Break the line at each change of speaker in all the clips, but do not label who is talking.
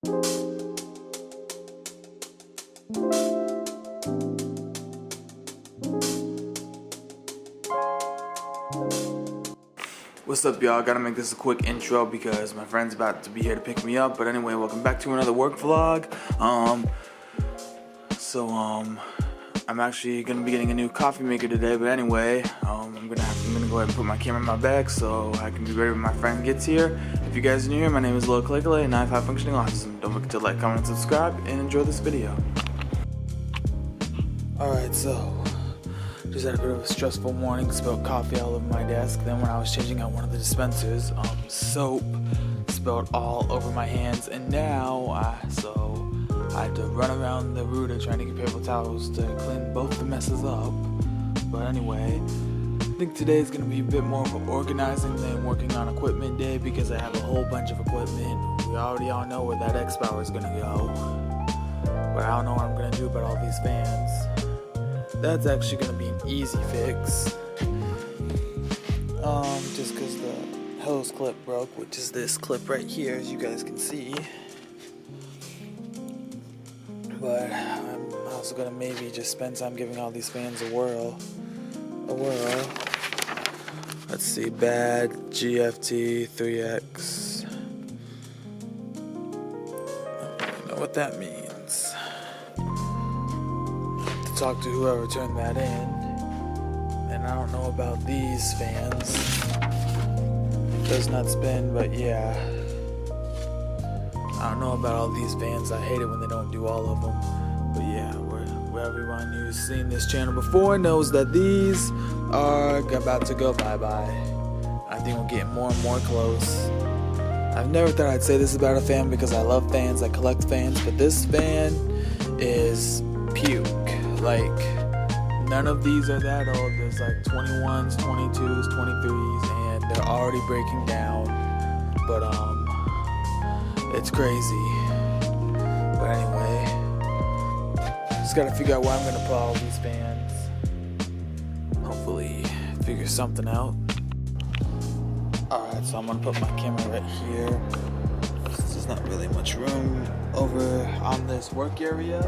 What's up, y'all? Gotta make this a quick intro because my friend's about to be here to pick me up. But anyway, welcome back to another work vlog. I'm actually gonna be getting a new coffee maker today. But anyway, I'm gonna go ahead and put my camera in my bag so I can be ready when my friend gets here. If you guys are new here, my name is Lil Caligula and I have high functioning autism. Don't forget to like, comment, and subscribe, and enjoy this video. Alright, so just had a bit of a stressful morning, spilled coffee all over my desk. Then when I was changing out one of the dispensers, soap spilled all over my hands. And now, I had to run around the router trying to get paper towels to clean both the messes up. But anyway, I think today is going to be a bit more of an organizing than working on equipment day because I have a whole bunch of equipment. We already all know where that X-Power is going to go. But I don't know what I'm going to do about all these fans. That's actually going to be an easy fix. Just because the hose clip broke, which is this clip right here, as you guys can see. But I'm also going to maybe just spend time giving all these fans a whirl. Let's see, bad GFT 3X. I don't really know what that means. Talk to whoever turned that in, and I don't know about these fans. It does not spin, but yeah, I don't know about all these fans. I hate it when they don't do all of them, but yeah, where everyone who's seen this channel before knows that these are about to go bye-bye. I think we're getting more and more close. I've never thought I'd say this about a fan because I love fans, I collect fans, but this fan is puke. Like, none of these are that old. There's like 21s, 22s, 23s, and they're already breaking down. But it's crazy. But anyway, just gotta figure out where I'm gonna put all these fans. Hopefully figure something out. Alright, so I'm gonna put my camera right here. There's not really much room over on this work area.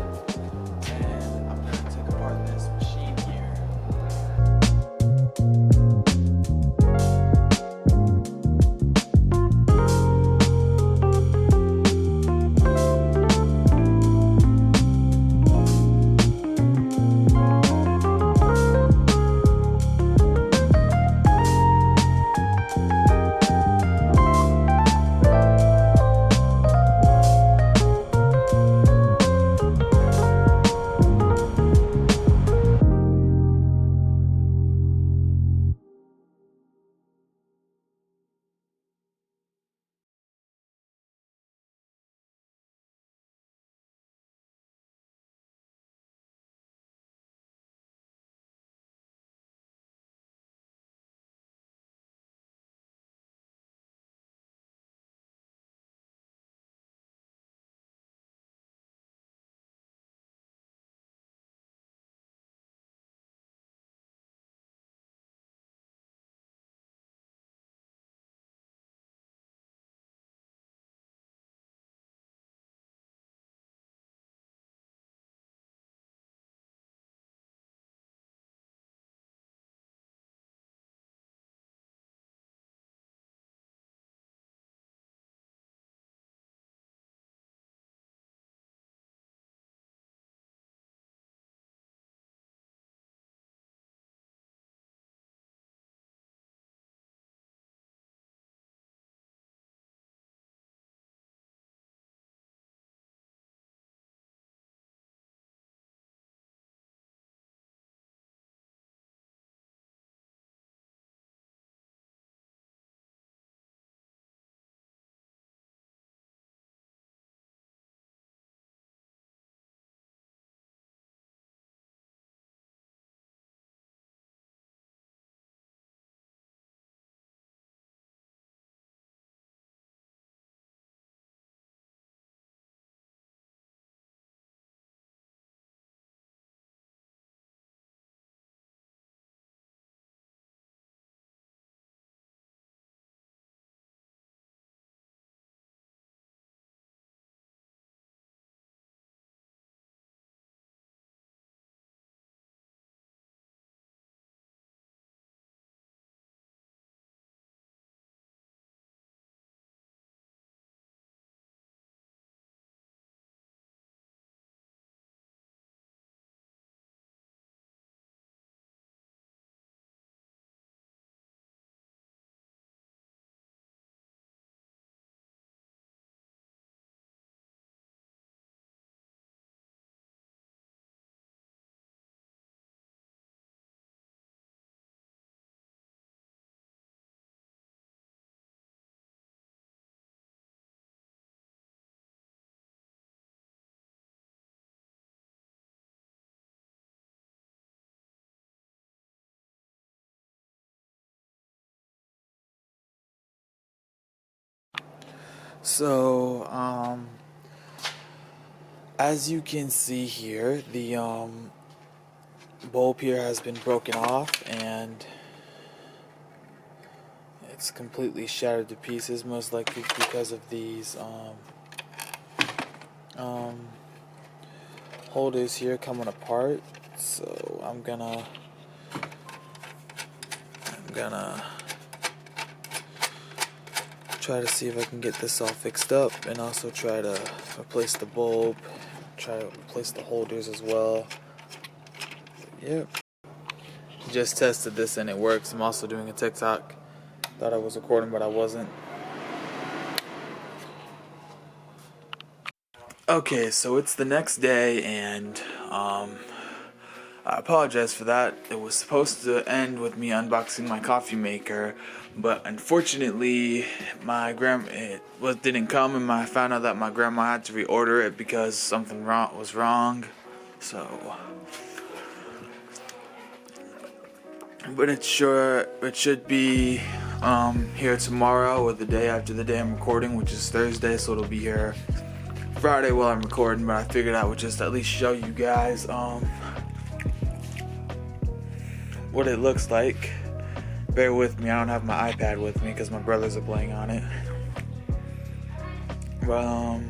This machine here. So, as you can see here, the bulb here has been broken off and it's completely shattered to pieces, most likely because of these holders here coming apart. So I'm gonna try to see if I can get this all fixed up, and also try to replace the bulb, try to replace the holders as well. Yep. Just tested this and it works. I'm also doing a TikTok. Thought I was recording, but I wasn't. Okay, so it's the next day, and I apologize for that. It was supposed to end with me unboxing my coffee maker, but unfortunately didn't come, and I found out that my grandma had to reorder it because something was wrong. So, but it should be here tomorrow or the day after the day I'm recording, which is Thursday, so it'll be here Friday while I'm recording. But I figured I would just at least show you guys what it looks like. Bear with me, I don't have my iPad with me because my brothers are playing on it. But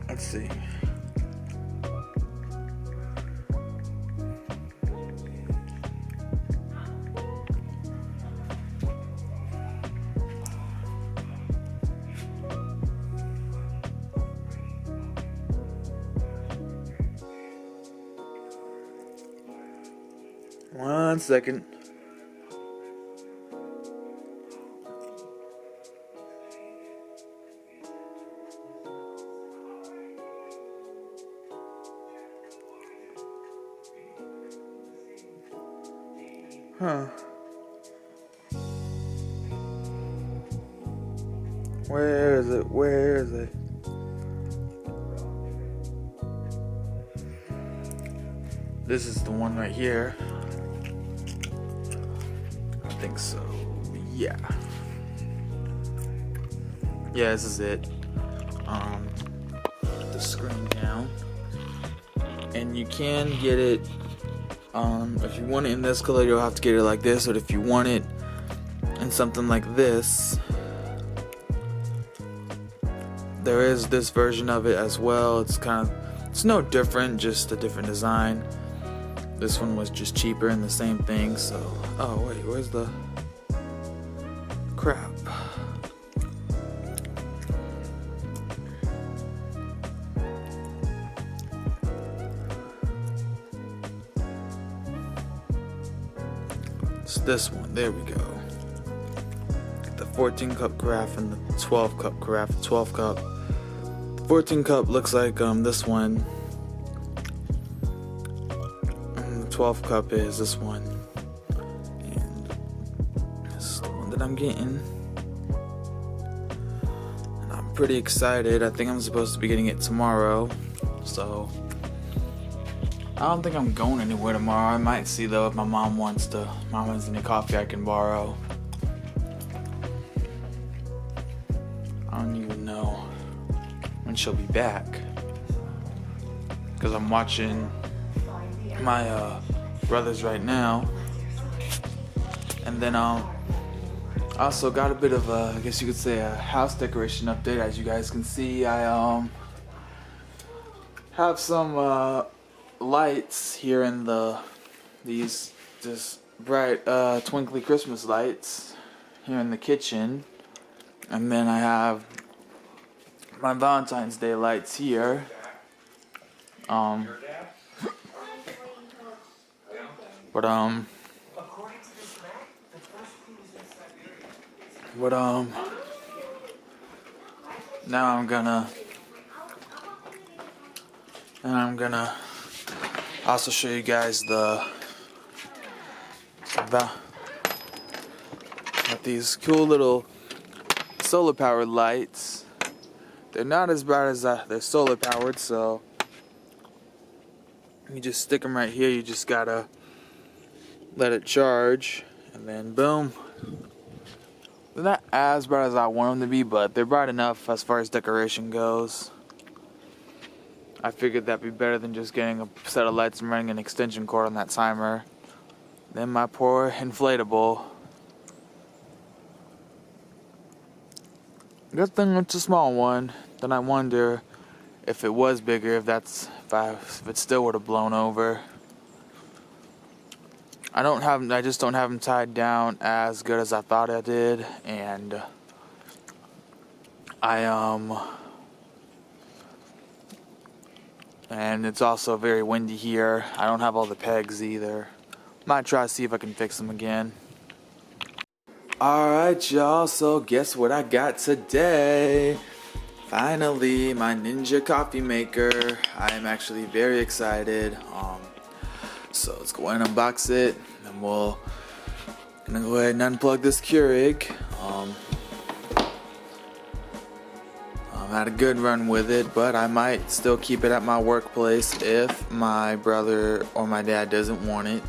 let's see. One second. Huh. Where is it? Where is it? This is the one right here. I think so. Yeah. Yeah, this is it. Put the screen down. And you can get it, if you want it in this color, you'll have to get it like this. But if you want it in something like this, there is this version of it as well. It's no different, just a different design. This one was just cheaper and the same thing. So, oh wait, where's the crap? It's this one. There we go. The 14 cup carafe and the 12 cup carafe. The 12 cup. The 14 cup looks like this one. And the 12 cup is this one. And this is the one that I'm getting. And I'm pretty excited. I think I'm supposed to be getting it tomorrow. So I don't think I'm going anywhere tomorrow. I might see though if my mom wants any coffee I can borrow. I don't even know when she'll be back, because I'm watching my brothers right now. And then I also got a bit of I guess you could say a house decoration update. As you guys can see, I have some lights here in these just bright twinkly Christmas lights here in the kitchen, and then I have my Valentine's Day lights here. Now I'm gonna also show you guys these cool little solar powered lights. They're not as bright as they're solar powered, so you just stick them right here. You just gotta let it charge, and then boom, They're not as bright as I want them to be, but they're bright enough as far as decoration goes. I figured that'd be better than just getting a set of lights and running an extension cord on that timer. Then my poor inflatable. Good thing it's a small one. Then I wonder if it was bigger, if it still would have blown over. I just don't have them tied down as good as I thought I did, and and it's also very windy here. I don't have all the pegs either. Might try to see if I can fix them again. Alright y'all, so guess what I got today? Finally, my Ninja coffee maker. I am actually very excited. So let's go ahead and unbox it, and gonna go ahead and unplug this Keurig. I had a good run with it, but I might still keep it at my workplace if my brother or my dad doesn't want it.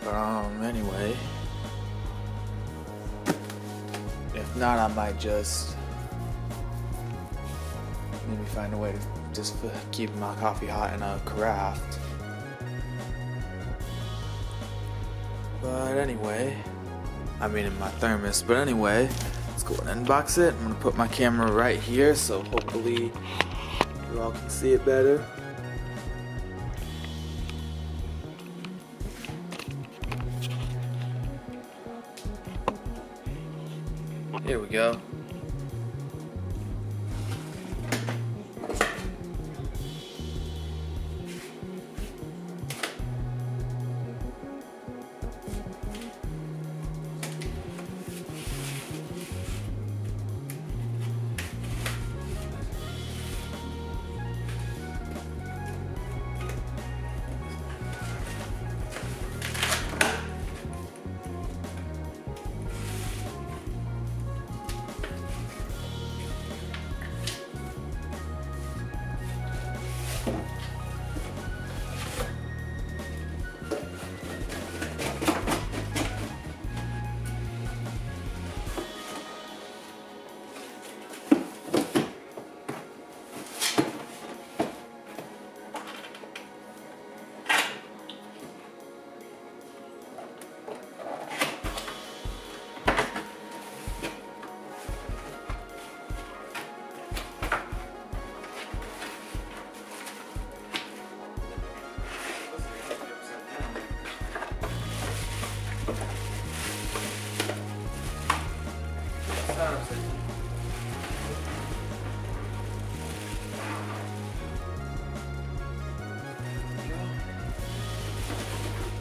But anyway, if not, I might just maybe find a way to just keep my coffee hot in a carafe. But anyway, I mean in my thermos. But anyway, let's go ahead and unbox it. I'm gonna put my camera right here, so hopefully you all can see it better. Here we go.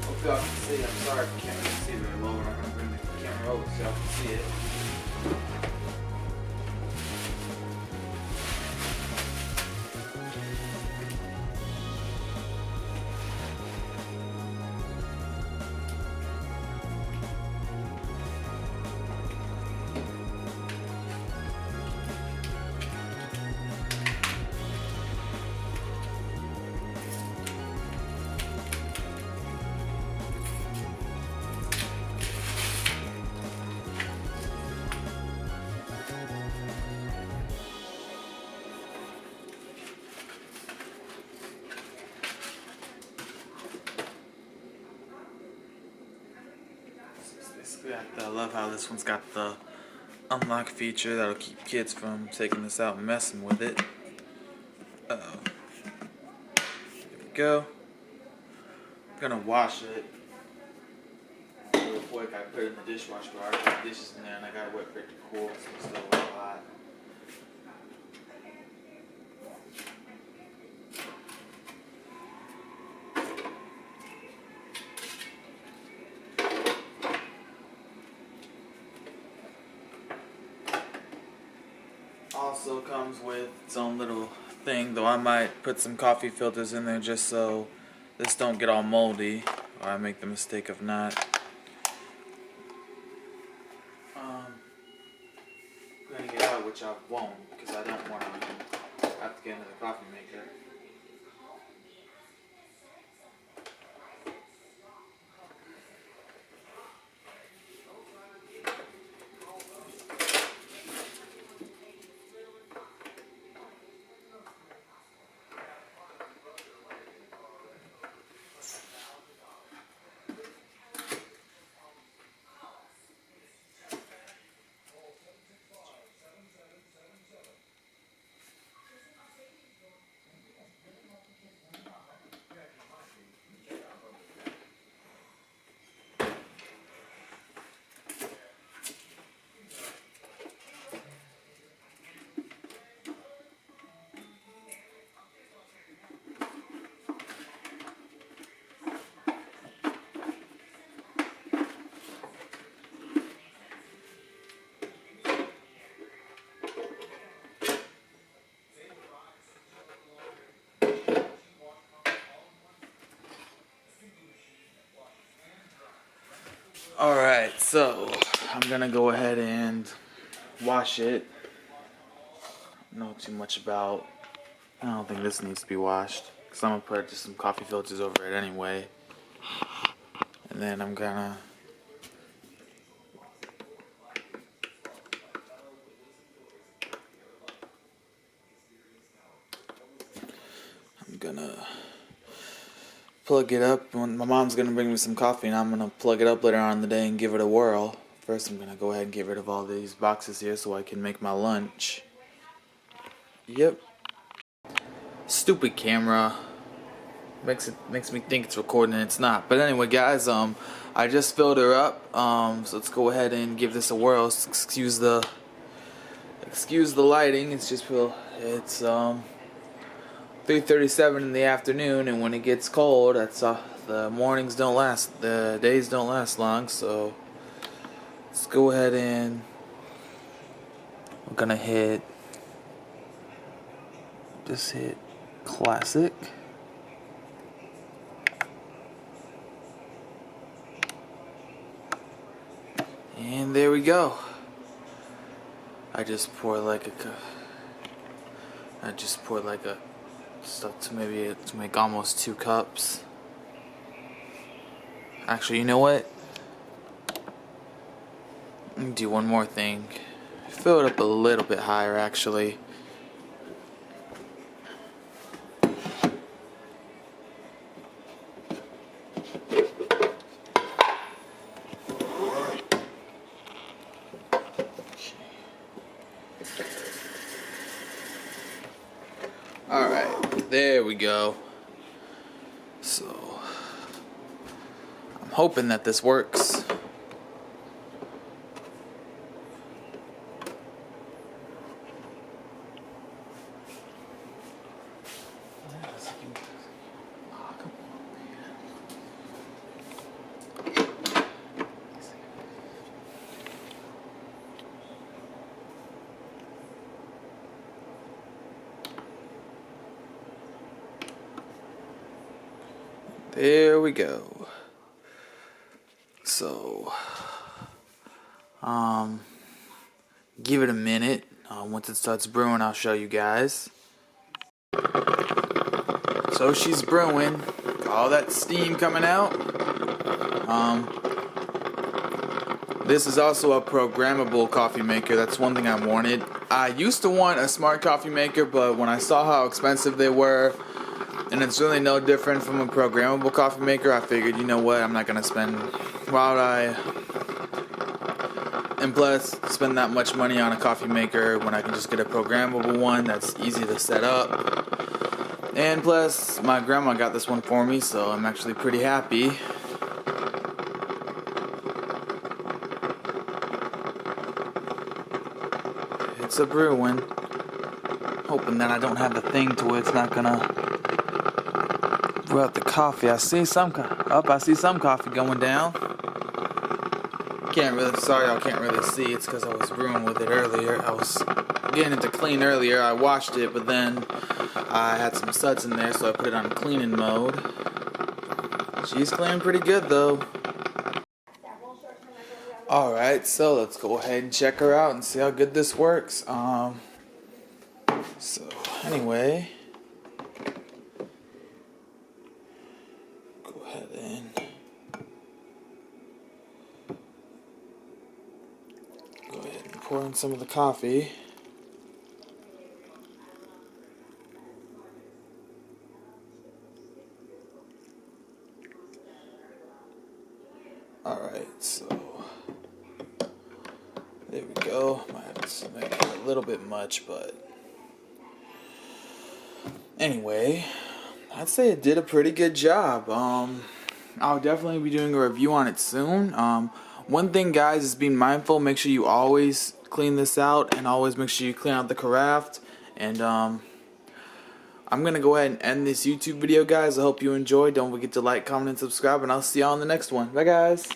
Hope y'all can see. I'm sorry if you can't really see very well. We're not going to bring the camera over so y'all can see it. I love how this one's got the unlock feature that'll keep kids from taking this out and messing with it. Uh-oh. Here we go. I'm gonna wash it real quick. I put it in the dishwasher, but I got dishes in there and I gotta wait for it to cool so it's still a little hot. Also comes with its own little thing, though I might put some coffee filters in there just so this don't get all moldy, or I make the mistake of not. Gonna get out, which I won't, because I don't want to have to get into the coffee maker. Alright, so I'm gonna go ahead and wash it. I don't know too much about. I don't think this needs to be washed, because I'm gonna put just some coffee filters over it anyway. And then I'm gonna plug it up. When my mom's gonna bring me some coffee, and I'm gonna plug it up later on in the day and give it a whirl. First, I'm gonna go ahead and get rid of all these boxes here so I can make my lunch. Yep. Stupid camera. Makes me think it's recording and it's not. But anyway, guys, I just filled her up. So let's go ahead and give this a whirl. Excuse the lighting. It's 3:37 in the afternoon, and when it gets cold, that's the mornings don't last, the days don't last long. So let's go ahead and we're gonna hit classic. And there we go. I just poured like a stuff to make almost 2 cups. Actually, you know what? Let me do one more thing. Fill it up a little bit higher, actually. Alright, there we go. So, I'm hoping that this works. There we go. So, give it a minute. Once it starts brewing, I'll show you guys. So she's brewing. All that steam coming out. This is also a programmable coffee maker. That's one thing I wanted. I used to want a smart coffee maker, but when I saw how expensive they were, and it's really no different from a programmable coffee maker, I figured, you know what, I'm not going to spend, why would I, and plus, spend that much money on a coffee maker when I can just get a programmable one that's easy to set up. And plus, my grandma got this one for me, so I'm actually pretty happy. It's a brewing. Hoping that I don't have a thing to where it's not going to out the coffee. I see some coffee going down. Sorry, I can't really see. It's because I was brewing with it earlier. I was getting it to clean earlier. I washed it, but then I had some suds in there, so I put it on cleaning mode. She's cleaning pretty good though. Alright, so let's go ahead and check her out and see how good this works. So anyway, pour in some of the coffee. Alright, so there we go. Might have to make it a little bit much, but anyway, I'd say it did a pretty good job. I'll definitely be doing a review on it soon. One thing, guys, is being mindful. Make sure you always clean this out, and always make sure you clean out the carafe. And I'm gonna go ahead and end this YouTube video, guys. I hope you enjoyed. Don't forget to like, comment, and subscribe, and I'll see y'all on the next one. Bye, guys.